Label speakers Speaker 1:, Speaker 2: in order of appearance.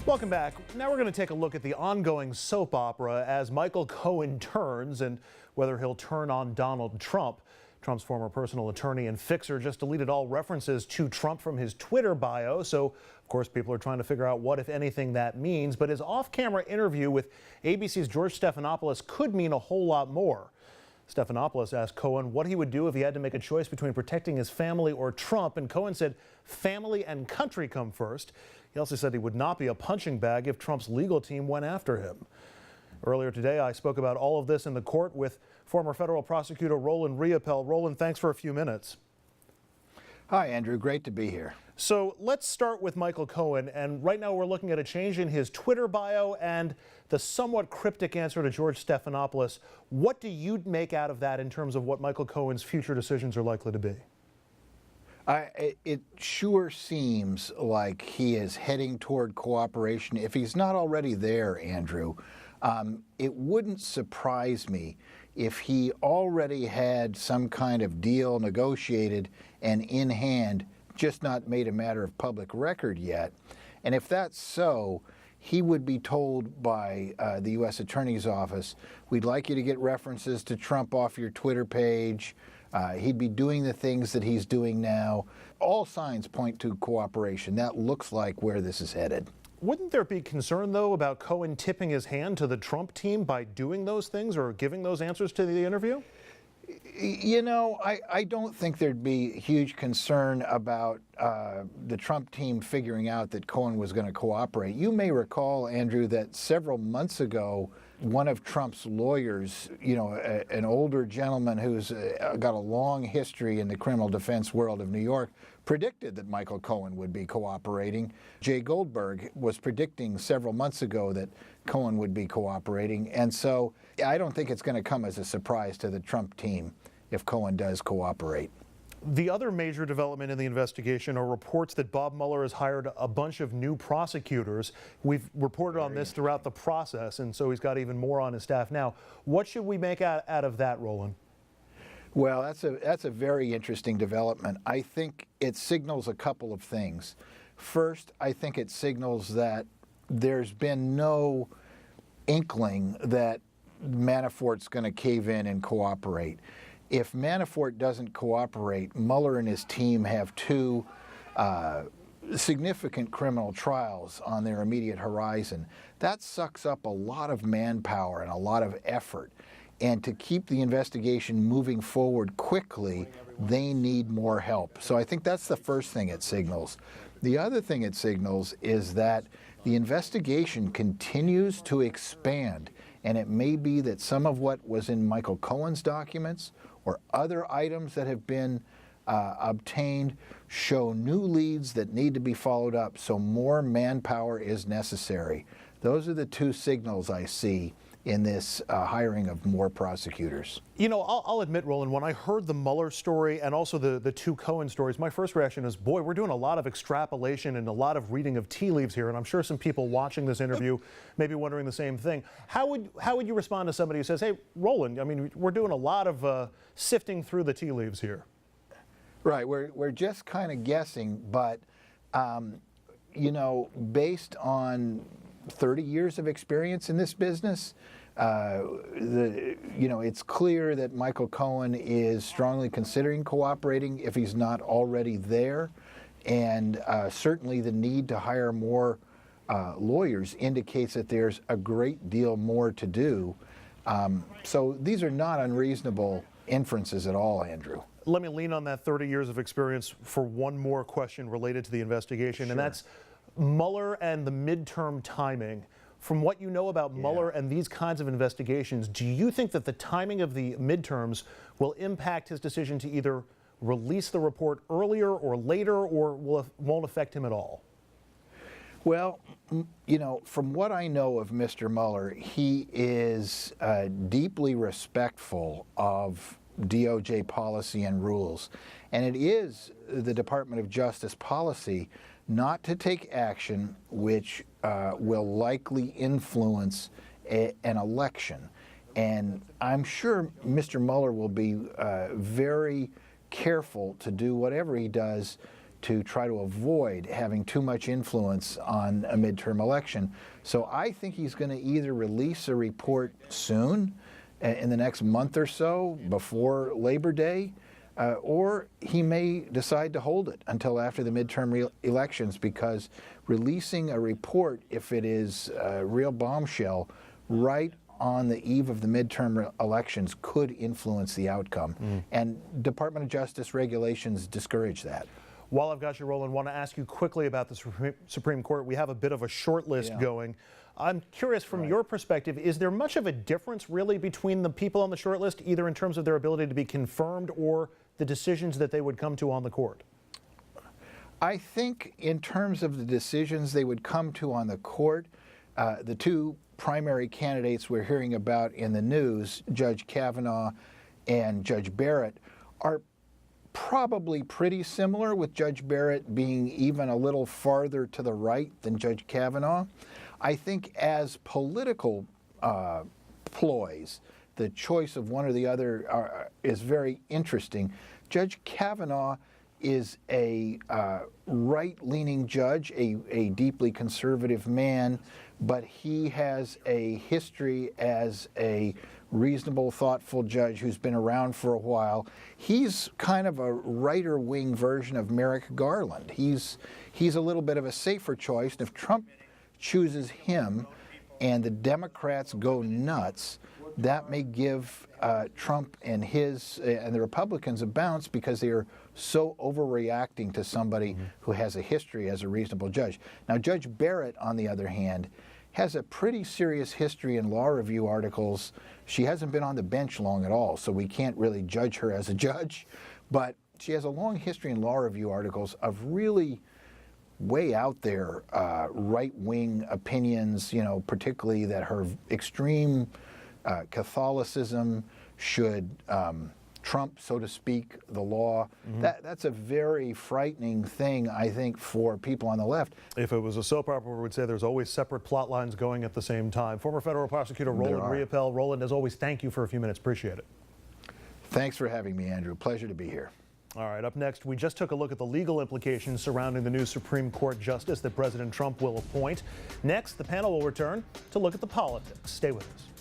Speaker 1: Welcome back. Now we're going to take a look at the ongoing soap opera as Michael Cohen turns and whether he'll turn on Donald Trump. Trump's former personal attorney and fixer just deleted all references to Trump from his Twitter bio. So, of course, people are trying to figure out what, if anything, that means. But his off-camera interview with ABC's George Stephanopoulos could mean a whole lot more. Stephanopoulos asked Cohen what he would do if he had to make a choice between protecting his family or Trump, and Cohen said family and country come first. He also said he would not be a punching bag if Trump's legal team went after him. Earlier today, I spoke about all of this in the court with former federal prosecutor Roland Riopel. Roland, thanks for a few minutes.
Speaker 2: Hi, Andrew. Great to be here.
Speaker 1: So let's start with Michael Cohen. And right now we're looking at a change in his Twitter bio and the somewhat cryptic answer to George Stephanopoulos. What do you make out of that in terms of what Michael Cohen's future decisions are likely to be?
Speaker 2: It sure seems like he is heading toward cooperation. If he's not already there, Andrew, it wouldn't surprise me if he already had some kind of deal negotiated and in hand, just not made a matter of public record yet. And if that's so, he would be told by the U.S. Attorney's Office, we'd like you to get references to Trump off your Twitter page. He'd be doing the things that he's doing now. All signs point to cooperation. That looks like where this is headed.
Speaker 1: Wouldn't there be concern, though, about Cohen tipping his hand to the Trump team by doing those things or giving those answers to the interview?
Speaker 2: You know, I don't think there'd be huge concern about the Trump team figuring out that Cohen was going to cooperate. You may recall, Andrew, that several months ago, one of Trump's lawyers, an older gentleman who's got a long history in the criminal defense world of New York, predicted that Michael Cohen would be cooperating. Jay Goldberg was predicting several months ago that Cohen would be cooperating. And so I don't think it's going to come as a surprise to the Trump team if Cohen does cooperate.
Speaker 1: The other major development in the investigation are reports that Bob Mueller has hired a bunch of new prosecutors. We've reported on this throughout the process, and so he's got even more on his staff now. What should we make out of that, Roland?
Speaker 2: Well, that's a very interesting development. I think it signals a couple of things. First, I think it signals that there's been no inkling that Manafort's going to cave in and cooperate. If Manafort doesn't cooperate, Mueller and his team have two significant criminal trials on their immediate horizon. That sucks up a lot of manpower and a lot of effort. And to keep the investigation moving forward quickly, they need more help. So I think that's the first thing it signals. The other thing it signals is that the investigation continues to expand. And it may be that some of what was in Michael Cohen's documents or other items that have been obtained show new leads that need to be followed up, so more manpower is necessary. Those are the two signals I see in this hiring of more prosecutors.
Speaker 1: You know, I'll admit, Roland, when I heard the Mueller story and also the two Cohen stories, my first reaction is, boy, we're doing a lot of extrapolation and a lot of reading of tea leaves here, and I'm sure some people watching this interview may be wondering the same thing. How would you respond to somebody who says, hey, Roland, I mean, we're doing a lot of sifting through the tea leaves here?
Speaker 2: Right, we're just kind of guessing, but, based on 30 years of experience in this business, it's clear that Michael Cohen is strongly considering cooperating if he's not already there, and certainly the need to hire more lawyers indicates that there's a great deal more to do. So these are not unreasonable inferences at all, Andrew.
Speaker 1: Let me lean on that 30 years of experience for one more question related to the investigation, and that's Mueller and the midterm timing. From what you know about Mueller and these kinds of investigations, do you think that the timing of the midterms will impact his decision to either release the report earlier or later, or won't affect him at all?
Speaker 2: Well, from what I know of Mr. Mueller, he is deeply respectful of DOJ policy and rules. And it is the Department of Justice policy not to take action which will likely influence an election. And I'm sure Mr. Mueller will be very careful to do whatever he does to try to avoid having too much influence on a midterm election. So I think he's going to either release a report soon, in the next month or so, before Labor Day, or he may decide to hold it until after the midterm elections, because releasing a report, if it is a real bombshell, right on the eve of the midterm elections, could influence the outcome. And Department of Justice regulations discourage that.
Speaker 1: While I've got you, Roland, I want to ask you quickly about the Supreme Court. We have a bit of a short list going. I'm curious, from your perspective, is there much of a difference really between the people on the short list, either in terms of their ability to be confirmed or the decisions that they would come to on the court?
Speaker 2: I think in terms of the decisions they would come to on the court, the two primary candidates we're hearing about in the news, Judge Kavanaugh and Judge Barrett, are probably pretty similar, with Judge Barrett being even a little farther to the right than Judge Kavanaugh. I think as political ploys, the choice of one or the other is very interesting. Judge Kavanaugh is a right-leaning judge, a deeply conservative man, but he has a history as a reasonable, thoughtful judge who's been around for a while. He's kind of a righter-wing version of Merrick Garland. He's a little bit of a safer choice, and if Trump chooses him and the Democrats go nuts, that may give Trump and the Republicans a bounce, because they are so overreacting to somebody who has a history as a reasonable judge. Now, Judge Barrett, on the other hand, has a pretty serious history in law review articles. She hasn't been on the bench long at all, so we can't really judge her as a judge, but she has a long history in law review articles of really way out there right-wing opinions, particularly that her extreme Catholicism should trump, so to speak, the law. That's a very frightening thing, I think, for people on the left.
Speaker 1: If it was a soap opera, we would say there's always separate plot lines going at the same time. Former federal prosecutor Roland Riopel. Roland, as always, thank you for a few minutes. Appreciate it.
Speaker 2: Thanks for having me, Andrew. Pleasure to be here.
Speaker 1: All right, up next, we just took a look at the legal implications surrounding the new Supreme Court justice that President Trump will appoint. Next, the panel will return to look at the politics. Stay with us.